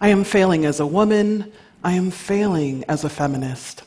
I am failing as a woman. I am failing as a feminist.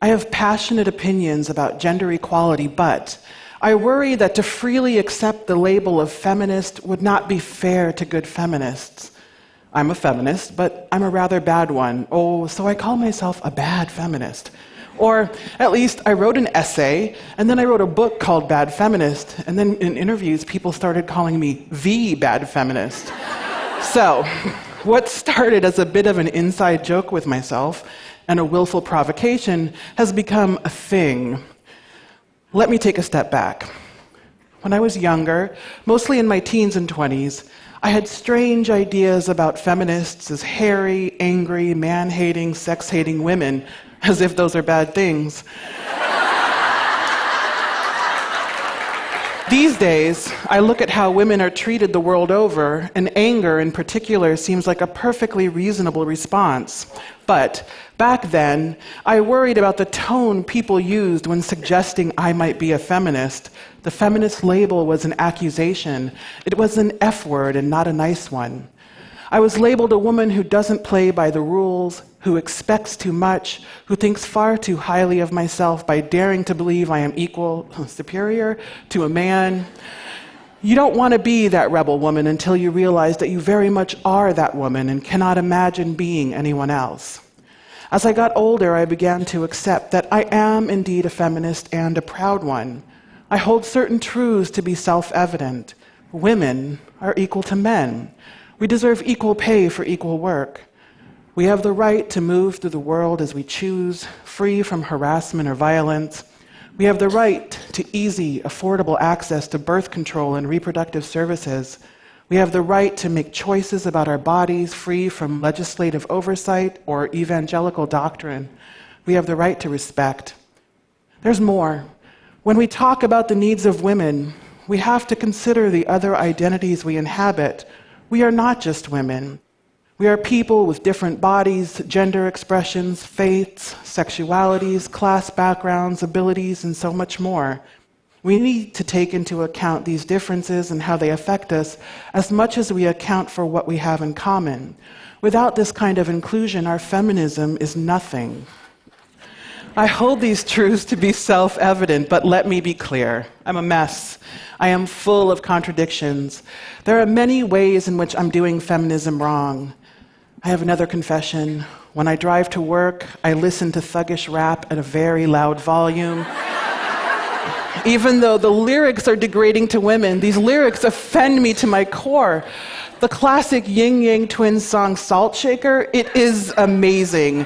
I have passionate opinions about gender equality, but I worry that to freely accept the label of feminist would not be fair to good feminists. I'm a feminist, but I'm a rather bad one. Oh, so I call myself a bad feminist. Or at least I wrote an essay, and then I wrote a book called Bad Feminist, and then in interviews people started calling me the bad feminist. So, what started as a bit of an inside joke with myself and a willful provocation has become a thing. Let me take a step back. When I was younger, mostly in my teens and 20s, I had strange ideas about feminists as hairy, angry, man-hating, sex-hating women, as if those are bad things. These days, I look at how women are treated the world over, and anger in particular seems like a perfectly reasonable response. But back then, I worried about the tone people used when suggesting I might be a feminist. The feminist label was an accusation. It was an F word and not a nice one. I was labeled a woman who doesn't play by the rules, who expects too much, who thinks far too highly of myself by daring to believe I am equal, superior to a man. You don't want to be that rebel woman until you realize that you very much are that woman and cannot imagine being anyone else. As I got older, I began to accept that I am indeed a feminist and a proud one. I hold certain truths to be self-evident. Women are equal to men. We deserve equal pay for equal work. We have the right to move through the world as we choose, free from harassment or violence. We have the right to easy, affordable access to birth control and reproductive services. We have the right to make choices about our bodies free from legislative oversight or evangelical doctrine. We have the right to respect. There's more. When we talk about the needs of women, we have to consider the other identities we inhabit. We are not just women. We are people with different bodies, gender expressions, faiths, sexualities, class backgrounds, abilities, and so much more. We need to take into account these differences and how they affect us as much as we account for what we have in common. Without this kind of inclusion, our feminism is nothing. I hold these truths to be self-evident, but let me be clear. I'm a mess. I am full of contradictions. There are many ways in which I'm doing feminism wrong. I have another confession. When I drive to work, I listen to thuggish rap at a very loud volume. Even though the lyrics are degrading to women, these lyrics offend me to my core. The classic Ying Yang Twins song, Salt Shaker, it is amazing.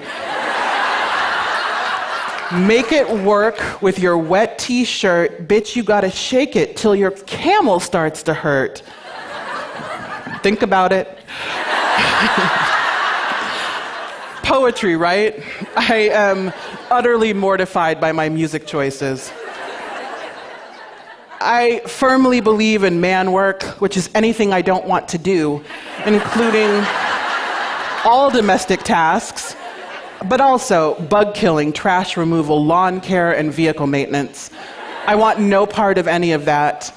Make it work with your wet t-shirt. Bitch, you gotta shake it till your camel starts to hurt. Think about it. Poetry, right? I am utterly mortified by my music choices. I firmly believe in man work, which is anything I don't want to do, including all domestic tasks, but also bug killing, trash removal, lawn care, and vehicle maintenance. I want no part of any of that.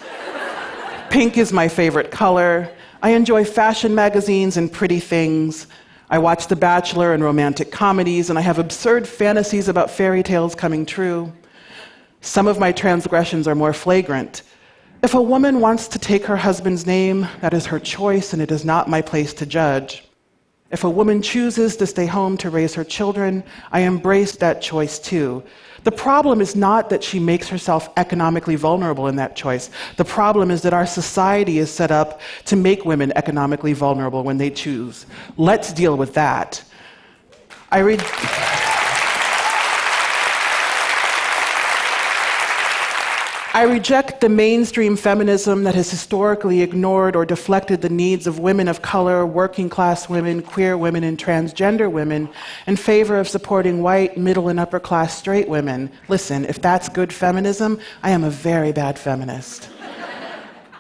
Pink is my favorite color. I enjoy fashion magazines and pretty things. I watch The Bachelor and romantic comedies, and I have absurd fantasies about fairy tales coming true. Some of my transgressions are more flagrant. If a woman wants to take her husband's name, that is her choice, and it is not my place to judge. If a woman chooses to stay home to raise her children, I embrace that choice too. The problem is not that she makes herself economically vulnerable in that choice. The problem is that our society is set up to make women economically vulnerable when they choose. Let's deal with that. I reject the mainstream feminism that has historically ignored or deflected the needs of women of color, working class women, queer women, and transgender women in favor of supporting white, middle, and upper class straight women. Listen, if that's good feminism, I am a very bad feminist.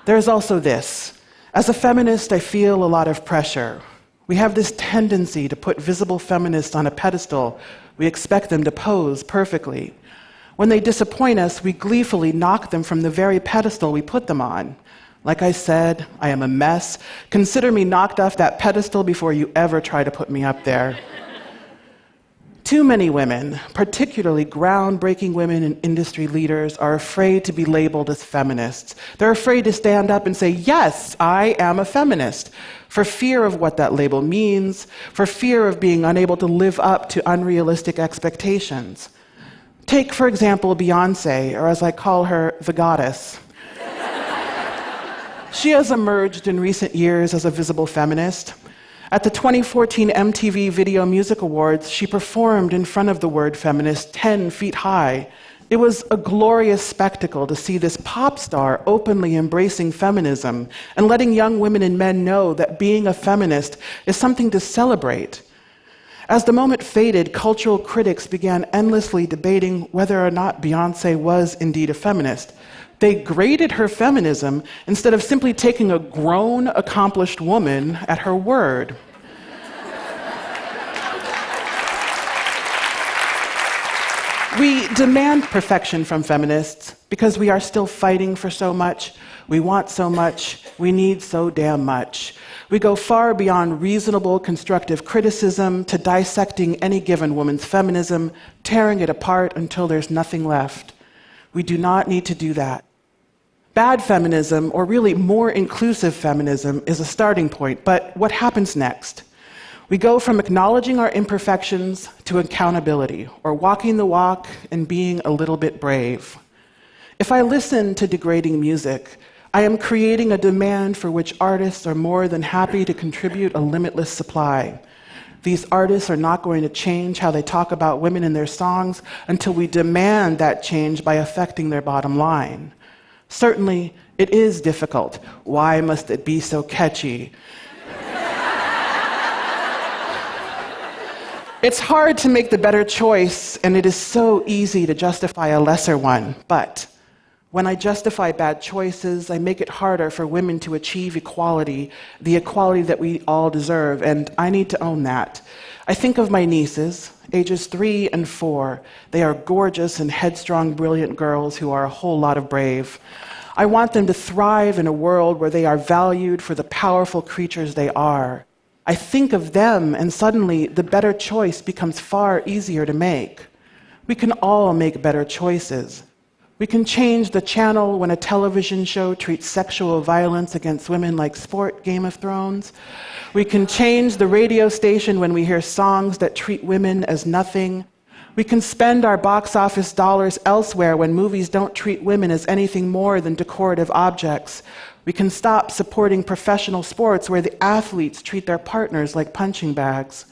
There's also this. As a feminist, I feel a lot of pressure. We have this tendency to put visible feminists on a pedestal. We expect them to pose perfectly. When they disappoint us, we gleefully knock them from the very pedestal we put them on. Like I said, I am a mess. Consider me knocked off that pedestal before you ever try to put me up there. Too many women, particularly groundbreaking women and industry leaders, are afraid to be labeled as feminists. They're afraid to stand up and say, yes, I am a feminist, for fear of what that label means, for fear of being unable to live up to unrealistic expectations. Take, for example, Beyoncé, or as I call her, the goddess. She has emerged in recent years as a visible feminist. At the 2014 MTV Video Music Awards, she performed in front of the word feminist 10 feet high. It was a glorious spectacle to see this pop star openly embracing feminism and letting young women and men know that being a feminist is something to celebrate. As the moment faded, cultural critics began endlessly debating whether or not Beyoncé was indeed a feminist. They graded her feminism instead of simply taking a grown, accomplished woman at her word. We demand perfection from feminists because we are still fighting for so much, we want so much, we need so damn much. We go far beyond reasonable, constructive criticism to dissecting any given woman's feminism, tearing it apart until there's nothing left. We do not need to do that. Bad feminism, or really more inclusive feminism, is a starting point, but what happens next? We go from acknowledging our imperfections to accountability, or walking the walk and being a little bit brave. If I listen to degrading music, I am creating a demand for which artists are more than happy to contribute a limitless supply. These artists are not going to change how they talk about women in their songs until we demand that change by affecting their bottom line. Certainly, it is difficult. Why must it be so catchy? It's hard to make the better choice, and it is so easy to justify a lesser one. But when I justify bad choices, I make it harder for women to achieve equality, the equality that we all deserve, and I need to own that. I think of my nieces, ages 3 and 4. They are gorgeous and headstrong, brilliant girls who are a whole lot of brave. I want them to thrive in a world where they are valued for the powerful creatures they are. I think of them, and suddenly the better choice becomes far easier to make. We can all make better choices. We can change the channel when a television show treats sexual violence against women like sport, Game of Thrones. We can change the radio station when we hear songs that treat women as nothing. We can spend our box office dollars elsewhere when movies don't treat women as anything more than decorative objects. We can stop supporting professional sports where the athletes treat their partners like punching bags.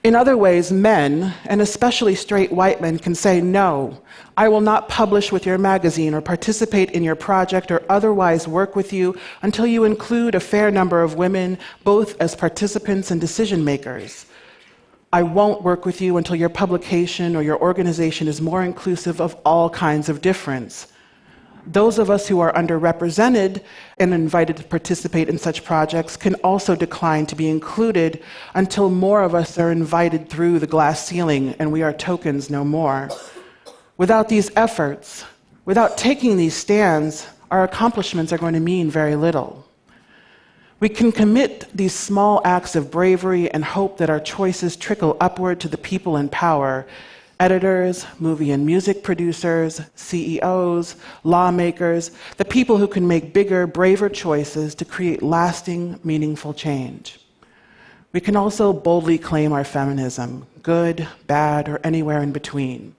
In other ways, men, and especially straight white men, can say, no, I will not publish with your magazine or participate in your project or otherwise work with you until you include a fair number of women, both as participants and decision makers. I won't work with you until your publication or your organization is more inclusive of all kinds of difference. Those of us who are underrepresented and invited to participate in such projects can also decline to be included until more of us are invited through the glass ceiling and we are tokens no more. Without these efforts, without taking these stands, our accomplishments are going to mean very little. We can commit these small acts of bravery and hope that our choices trickle upward to the people in power: editors, movie and music producers, CEOs, lawmakers, the people who can make bigger, braver choices to create lasting, meaningful change. We can also boldly claim our feminism, good, bad, or anywhere in between.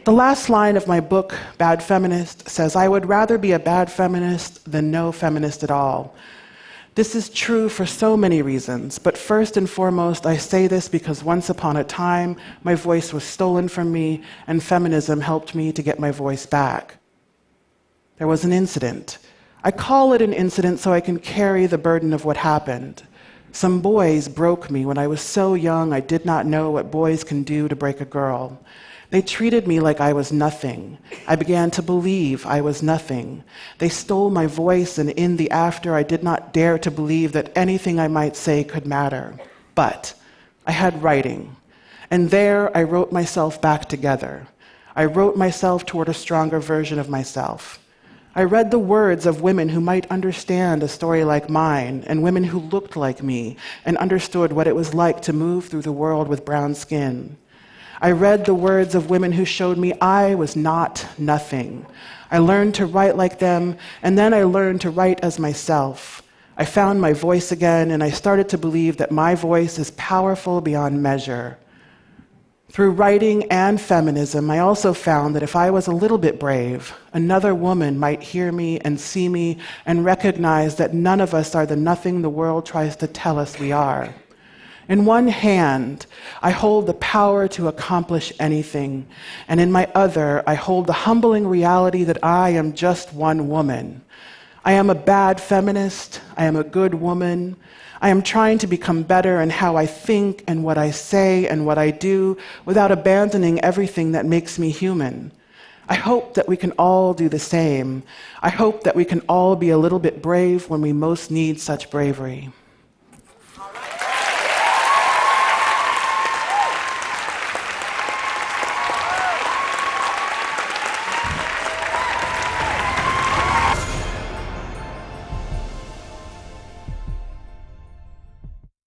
The last line of my book, Bad Feminist, says, I would rather be a bad feminist than no feminist at all. This is true for so many reasons, but first and foremost, I say this because once upon a time, my voice was stolen from me, and feminism helped me to get my voice back. There was an incident. I call it an incident so I can carry the burden of what happened. Some boys broke me when I was so young I did not know what boys can do to break a girl. They treated me like I was nothing. I began to believe I was nothing. They stole my voice, and in the after, I did not dare to believe that anything I might say could matter. But I had writing, And there I wrote myself back together. I wrote myself toward a stronger version of myself. I read the words of women who might understand a story like mine, and women who looked like me and understood what it was like to move through the world with brown skin. I read the words of women who showed me I was not nothing. I learned to write like them, and then I learned to write as myself. I found my voice again, and I started to believe that my voice is powerful beyond measure. Through writing and feminism, I also found that if I was a little bit brave, another woman might hear me and see me and recognize that none of us are the nothing the world tries to tell us we are. In one hand, I hold the power to accomplish anything, and in my other, I hold the humbling reality that I am just one woman. I am a bad feminist. I am a good woman. I am trying to become better in how I think and what I say and what I do without abandoning everything that makes me human. I hope that we can all do the same. I hope that we can all be a little bit brave when we most need such bravery.